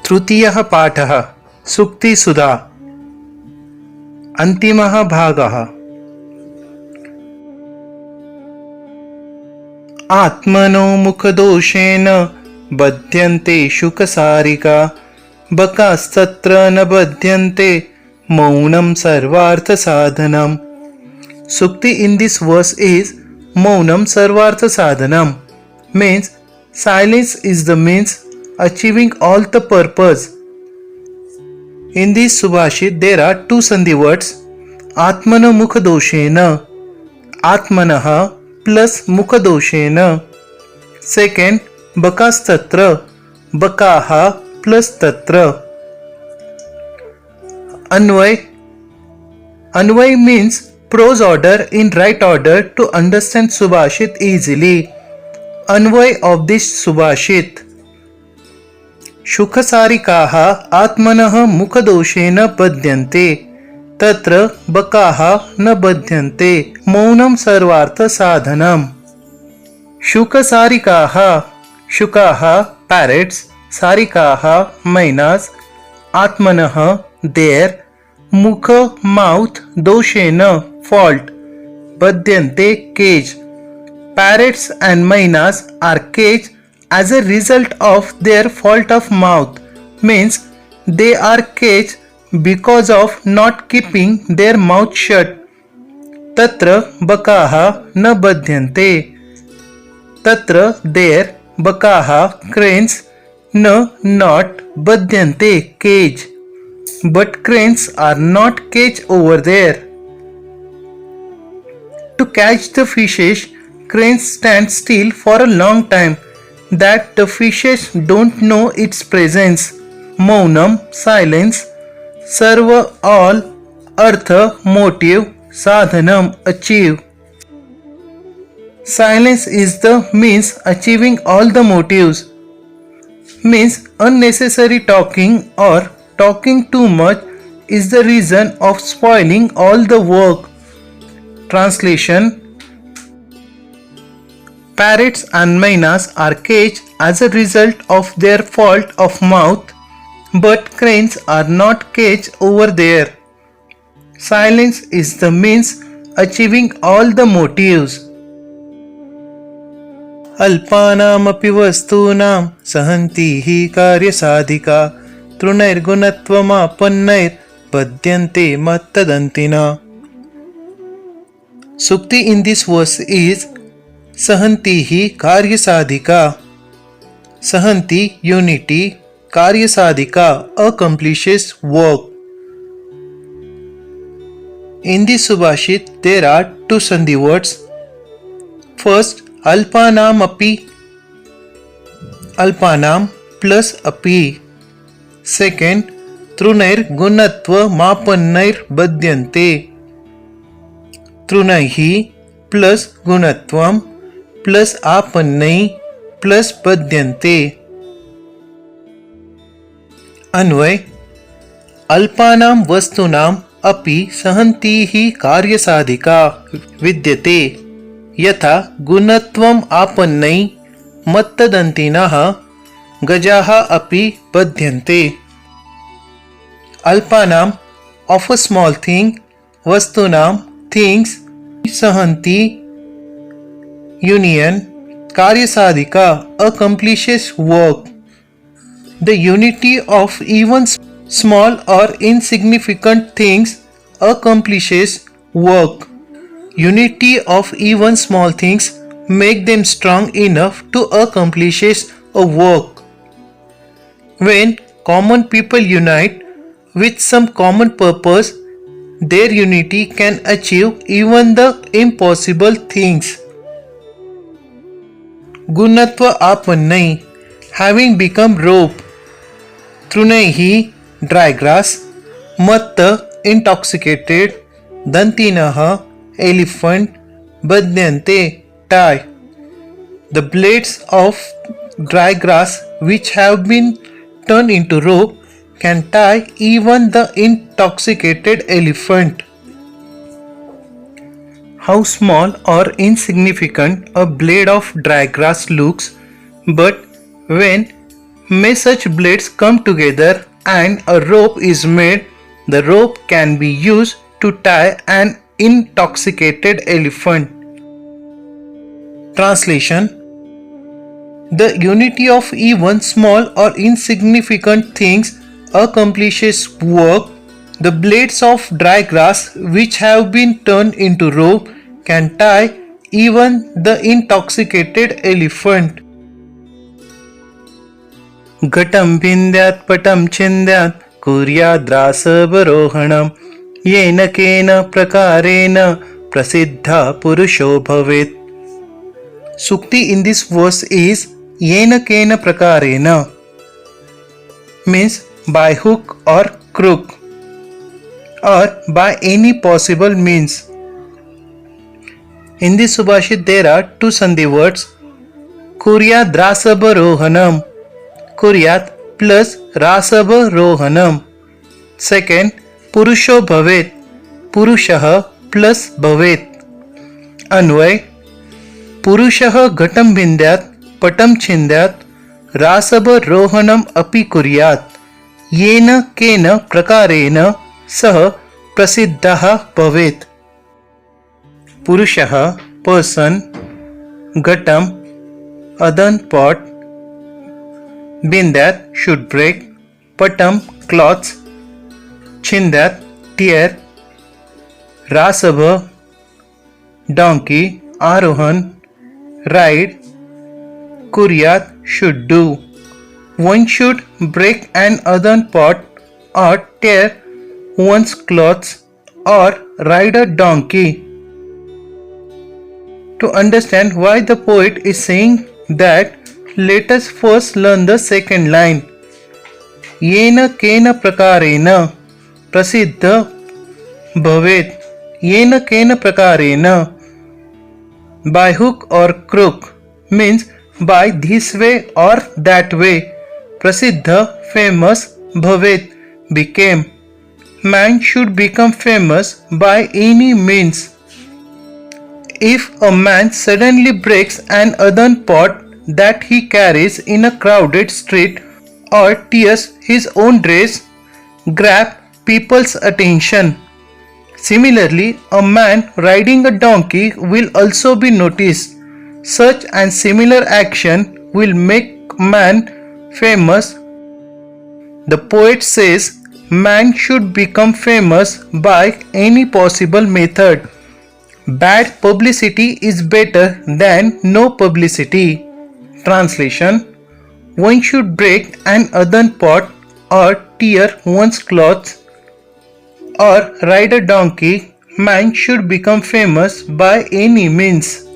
तृतीयः पाठः सूक्तिसुधा अन्तिमः भागः। आत्मनो मुखदोषेण बध्यन्ते शुकसारिका बकास्तत्र न बध्यन्ते मौनं सर्वार्थसाधनम्। Sukti in this verse is Maunam Sarvartha Sadhanam, means silence is the means achieving all the purpose. In this Subhashit there are two Sandhi words, Atmana Mukhadoshena, Atmanaha plus Mukhadoshena. Second, Bakastatra, Bakaha plus Tatra. Anvay means prose order in right order to understand Subhashit easily. Anvay of this Subhashit. Shukasarikaha atmanaha mukhadoshena badhyante tatra bakaha na badhyante maunam sarvartha sadhanam. Shukasarikaha, shukaha parrots, sarikaha mainas, atmanaha their, mukha mouth, doshena fault, badhyante cage. Parrots and mainas are caged as a result of their fault of mouth, means they are caged because of not keeping their mouth shut. Tatra bakaha na badhyante, tatra there, bakaha cranes, na not, badhyante cage, but cranes are not caged over there. To catch the fishes, cranes stand still for a long time that the fishes don't know its presence. Maunam silence, sarva all, artha motive, sadhanam achieve. Silence is the means achieving all the motives, means unnecessary talking or talking too much is the reason of spoiling all the work. Translation: Parrots and mainas are caged as a result of their fault of mouth, but cranes are not caged over there. Silence is the means achieving all the motives. अल्पानामपि वस्तूनां सहन्ति हि कार्यसाधिका तृणैर्गुणत्वमापन्नैर्बध्यन्ते मत्तदन्तिना. Sukti in this verse is Sahanti hi Karya Sadhika. Sahanti unity, Karya Sadhika accomplishes work. In this Subhashit there are two Sandhi words. First, Alpanam api, Alpanam plus api. Second, Trunair gunatva mapannair badhyante. Trunaihi plus gunatvam plus apannai plus badhyante. Anvay: Alpanam vastunam api sahantihi karyasadhika vidyate yatha gunatvam apannai mattadantinah gajaha api badhyante. Alpanam of a small thing, vastunam things, sahanti union, karyasadhika accomplishes work. The unity of even small or insignificant things accomplishes work. Unity of even small things make them strong enough to accomplish a work. When common people unite with some common purpose, their unity can achieve even the impossible things. Gunatva apannai, having become rope. Trunaihi, dry grass. Matta, intoxicated. Dantinaha, elephant. Badhyante, tie. The blades of dry grass which have been turned into rope can tie even the intoxicated elephant. How small or insignificant a blade of dry grass looks, but when May such blades come together and a rope is made. The rope can be used to tie an intoxicated elephant. Translation: the unity of even small or insignificant things accomplishes work. The blades of dry grass, which have been turned into rope, can tie even the intoxicated elephant. घटं भिन्द्यात् पटं छिन्द्यात् कुर्याद्रासवरोहणं येन केन प्रकारेण प्रसिद्धा पुरुषो भवेत्. Sukti in this verse is yena kena prakarena, means by hook or crook or by any possible means. In this Subhashit there are two Sandhi words, Kuryat Rasabha Rohanam, Kuryat plus Rasabha Rohanam. Second, Purusho Bhavet, Purushaha plus Bhavet. Anvay, Purushah Ghatam Bhindyat Patam Chindyat Rasabha Rohanam Api Kuryat Yena Kena Prakarena Sah Prasiddhaha Bhavet. Purushah person, Ghatam earthen pot, Bindyat should break, Patam cloths, Chindyat tear, Rasabha donkey, Arohan ride, Kuryat should do. One should break an earthen pot or tear one's clothes or ride a donkey. To understand why the poet is saying that, let us first learn the second line. Yena kena prakarena prasiddha bhavet. Yena kena prakarena, by hook or crook, means by this way or that way. Prasiddha, famous, bhavet, became. Man should become famous by any means. If a man suddenly breaks an earthen pot that he carries in a crowded street or tears his own dress, grab people's attention. Similarly, a man riding a donkey will also be noticed. Such and similar action will make man famous. The poet says man should become famous by any possible method. Bad publicity is better than no publicity. Translation: one should break an earthen pot or tear one's clothes or ride a donkey. Man should become famous by any means.